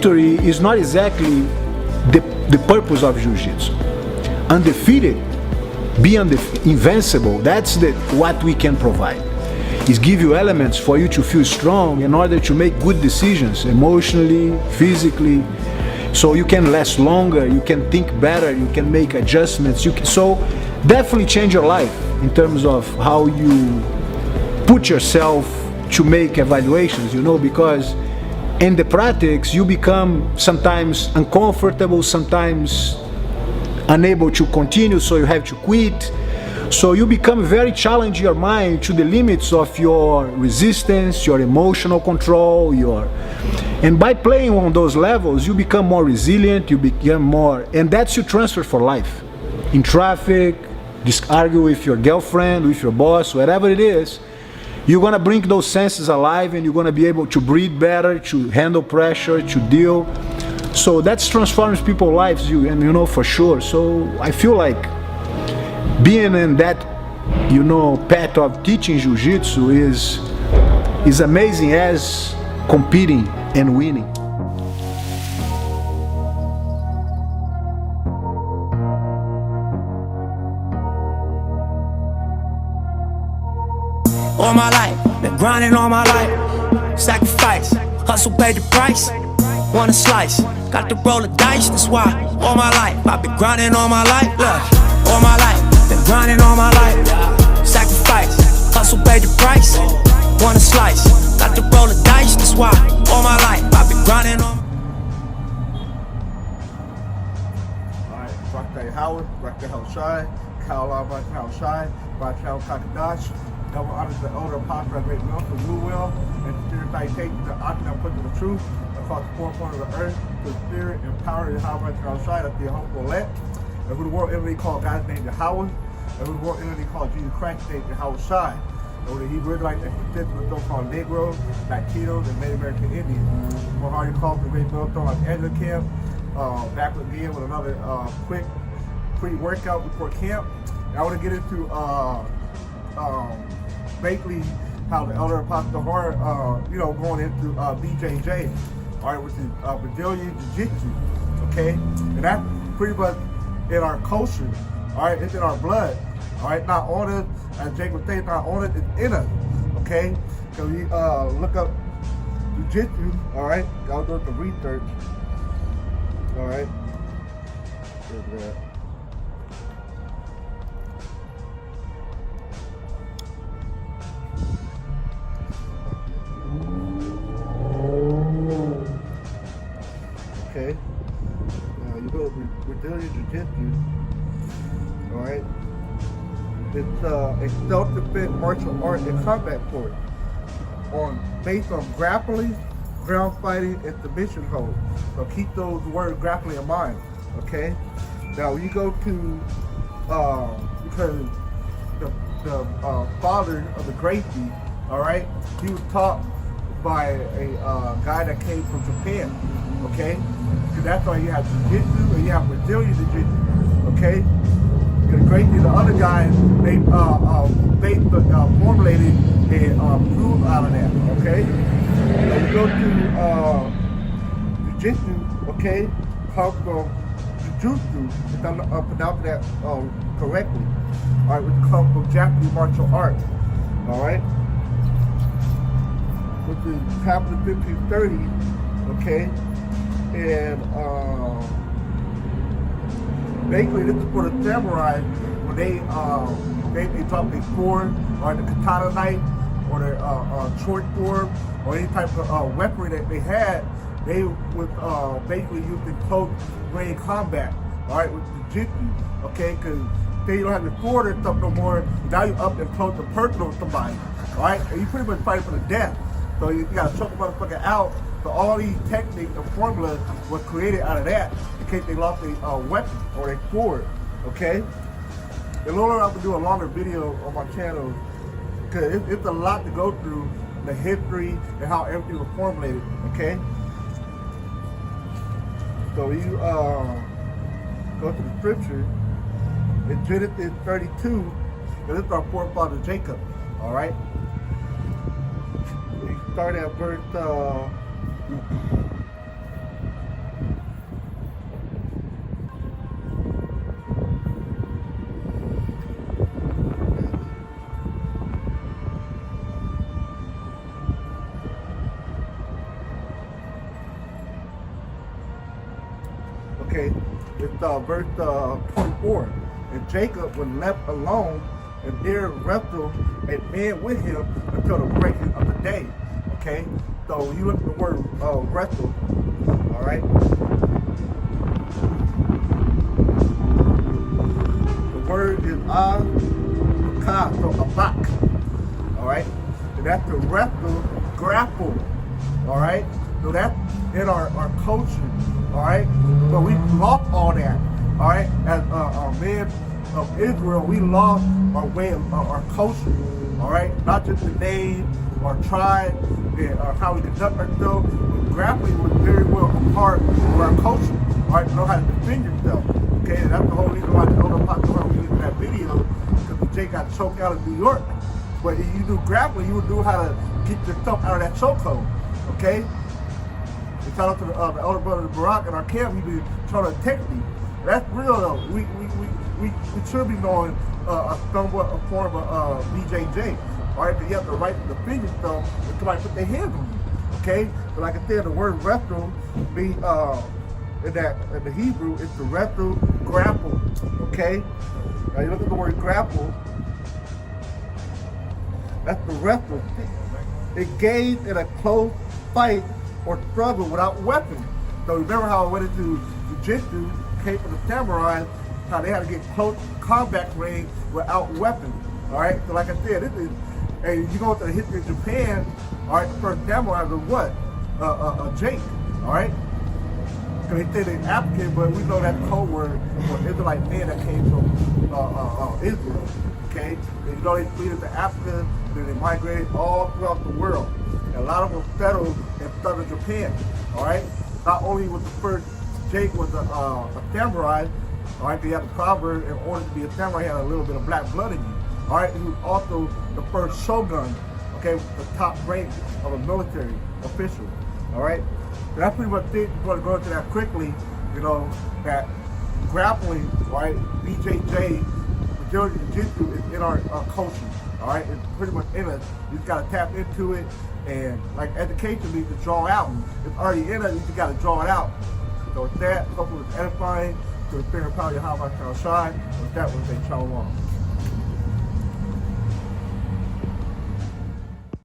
victory is not exactly the purpose of jiu-jitsu. Undefeated, be invincible, that's what we can provide. Is give you elements for you to feel strong in order to make good decisions emotionally, physically, so you can last longer, you can think better, you can make adjustments. So definitely change your life in terms of how you put yourself to make evaluations, because in the practice you become sometimes uncomfortable, sometimes unable to continue, so you have to quit. So you become very challenge your mind to the limits of your resistance, your emotional control, and by playing on those levels, you become more resilient, you become more, and that's your transfer for life. In traffic, just argue with your girlfriend, with your boss, whatever it is, you're gonna bring those senses alive and you're gonna be able to breathe better, to handle pressure, to deal. So that's transforms people's lives, for sure. So I feel like being in that, path of teaching jiu-jitsu is amazing as competing and winning. All my life, been grinding all my life. Sacrifice, hustle paid the price. Want a slice, got to roll the dice, that's why. All my life, I've been grinding all my life. Look, all my life, been grinding all my life. Sacrifice, hustle paid the price. Want a slice, got to roll the dice, that's why. All my life, I've been grinding all my life. Alright, Rockday Howard, Rockday Howard Shine, Kyle Lava, Howard Shine, Rockday Kakadash. Double honor to the elder apostle, great will for rule well, and the spirit citation, the octagon put to the truth, across the four corners of the earth, to the spirit and power of the Howard outside of the humble elect. And who the world entity called God's name Yahweh, and who the world entity called Jesus Christ's name Yahweh Shai. And who the Hebrew Israelites that consist of the so-called Negroes, Latinos, and Native American Indians. More hardly called the great military like Angela Camp, back again with another quick pre-workout before camp. And I want to get into basically how the elder apostle Hart, going into BJJ, all right, which is Brazilian Jiu-Jitsu, okay? And that's pretty much in our culture, all right? It's in our blood, all right? Not on us, as Jake would say, not on it, it's in us, okay? So you look up Jiu-Jitsu, all right? Y'all do some research, all right? There's that. Okay, now you go to Brazilian Jiu-Jitsu, alright? It's a self-defense martial art and combat sport based on grappling, ground fighting, and submission holds. So keep those words grappling in mind, okay? Now when you go to, because the father of the Gracie, alright, he was taught by a guy that came from Japan, okay? So that's why you have Jiu-Jitsu and you have Brazilian Jiu-Jitsu, okay? Because Gracie, the other guy, they formulated and grew out of that, okay? Now you go to Jiu-Jitsu, okay? Comes from Jiu-Jitsu, if I'm pronouncing that correctly, all right, which comes from Japanese martial arts, all right? Which is happened in the 1530s, okay? And basically this is for the samurai when they drop their sword or the katana knife or their short sword or any type of weaponry that they had, they would basically use in close range combat, all right, with jiu-jitsu, okay? Because say you don't have your sword or stuff no more, now you're up and close and personal with somebody, all right? And you pretty much fighting for the death. So you gotta choke the motherfucker out. So all these techniques and formulas were created out of that in case they lost a weapon or a sword, okay? And Lord, I'm gonna do a longer video on my channel because it's a lot to go through, the history and how everything was formulated, okay? So you go to the scripture in Genesis 32, and this is our forefather Jacob, all right? We start at verse verse 24. And Jacob was left alone, and there wrestled a man with him until the breaking of the day. Okay, so when you look at the word wrestle, all right. The word is so abak, all right, and that's to wrestle, grapple, all right. So that's in our culture, all right. So we lost all that, all right. As men of Israel, we lost our way of our culture, all right. Not just the name, our tribe, and how we conduct ourselves. But grappling was very well a part of our culture, all right. Know how to defend yourself, okay. And that's the whole reason why the older popular we in that video, because Jake got choked out of New York. But if you do grappling, you would know how to get yourself out of that chokehold, okay. And shout out to the elder brother Barack in our camp. He been trying to protect me. That's real though. We should be knowing a somewhat a form of BJJ. All right, but you have the right to defend yourself when somebody put their hands on you. Okay, but like I said, the word wrestle be in the Hebrew, it's the wrestle, grapple. Okay, now you look at the word grapple. That's the wrestle. Engage in a close fight or struggle without weapons. So remember how I went into jiu-jitsu, came from the samurai, how they had to get close combat range without weapons. All right, so like I said, this is, and you go to the history of Japan, all right, the first samurai was what? Jake, all right? Because they say they're African, but we know that code word for Israelite men that came from Israel, okay? And you know they fleed into Africa, then they migrated all throughout the world. And a lot of them settled in southern Japan, all right? Not only was the first Jake was a samurai, all right, they had a proverb, in order to be a samurai, you had a little bit of black blood in you. All right, he was also the first shogun, okay, the top rank of a military official. All right, so that's pretty much it. We're going to go into that quickly. You know that grappling, right? BJJ, majority of jiu-jitsu is in our culture. All right, it's pretty much in us. You just got to tap into it, and like education needs to draw out. It's already in us. You just got to draw it out. So with that, hopefully it's edifying to the spirit and power of Yahweh shall shine. With that, we'll say shalom.